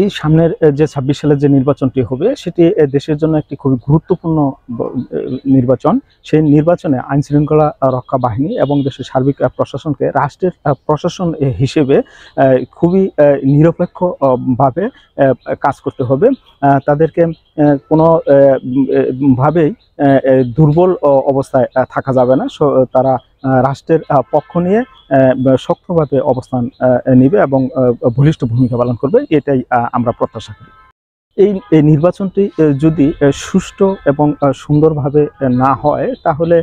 এই সামনের যে ২৬ সালের যে নির্বাচনটি হবে সেটি দেশের জন্য একটি খুবই গুরুত্বপূর্ণ নির্বাচন। সেই নির্বাচনে আইন শৃঙ্খলা রক্ষা বাহিনী এবং দেশের সার্বিক প্রশাসনকে রাষ্ট্রের প্রশাসন হিসেবে খুবই নিরপেক্ষ ভাবে কাজ করতে হবে। তাদেরকে কোনো ভাবেই দুর্বল অবস্থায় থাকা যাবে না। তারা রাষ্ট্রের পক্ষ নিয়ে শক্তভাবে অবস্থান নিবে এবং বলিষ্ঠ ভূমিকা পালন করবে, এটাই আমরা প্রত্যাশা করি। এই নির্বাচনটি যদি সুষ্ঠু এবং সুন্দরভাবে না হয় তাহলে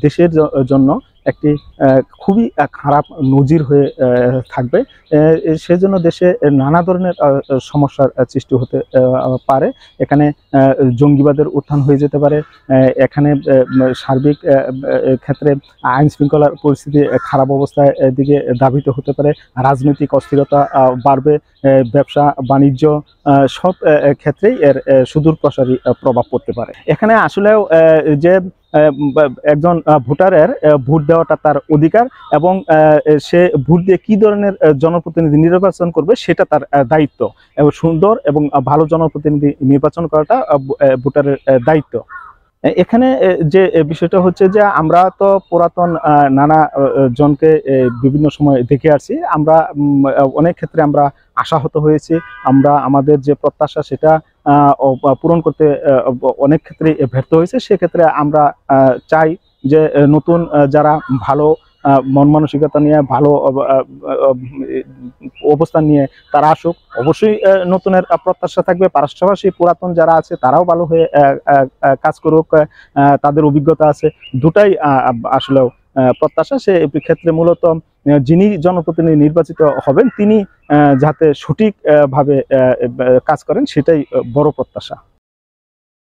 দেশের জন্য একটি খুবই খারাপ নজির হয়ে থাকবে। সেজন্য দেশে নানা ধরনের সমস্যার সৃষ্টি হতে পারে। এখানে জঙ্গিবাদের উত্থান হয়ে যেতে পারে। এখানে সার্বিক ক্ষেত্রে আইন শৃঙ্খলার পরিস্থিতি খারাপ অবস্থায় দিকে ধাবিত হতে পারে। রাজনৈতিক অস্থিরতা বাড়বে। ব্যবসা বাণিজ্য সব ক্ষেত্রেই এর সুদূর প্রসারী প্রভাব পড়তে পারে। এখানে আসলেও যে একজন ভোটারের ভোট দেওয়াটা তার অধিকার এবং সে ভোট দিয়ে কি ধরনের জনপ্রতিনিধি নির্বাচন করবে সেটা তার দায়িত্ব, এবং সুন্দর এবং ভালো জনপ্রতিনিধি নির্বাচন করাটা ভোটারের দায়িত্ব। এখানে যে বিষয়টা হচ্ছে যে আমরা তো পুরাতন নানা জনকে বিভিন্ন সময় দেখে আসছি। আমরা অনেক ক্ষেত্রে আমরা আশাহত হয়েছি। আমরা আমাদের যে প্রত্যাশা সেটা পূরণ করতে অনেক ক্ষেত্রে ব্যর্থ হয়েছে। সেক্ষেত্রে আমরা চাই যে নতুন যারা ভালো মন মানসিকতা নিয়ে ভালো অবস্থান নিয়ে তারা আসুক। অবশ্যই নতুনের প্রত্যাশা থাকবে, পাশাপাশি পুরাতন যারা আছে তারাও ভালো হয়ে কাজ করুক, তাদের অভিজ্ঞতা আছে। দুটাই আসলেও প্রত্যাশা। সে ক্ষেত্রে মূলত যিনি জনপ্রতিনিধি নির্বাচিত হবেন তিনি যাতে সঠিক ভাবে কাজ করেন সেটাই বড় প্রত্যাশা।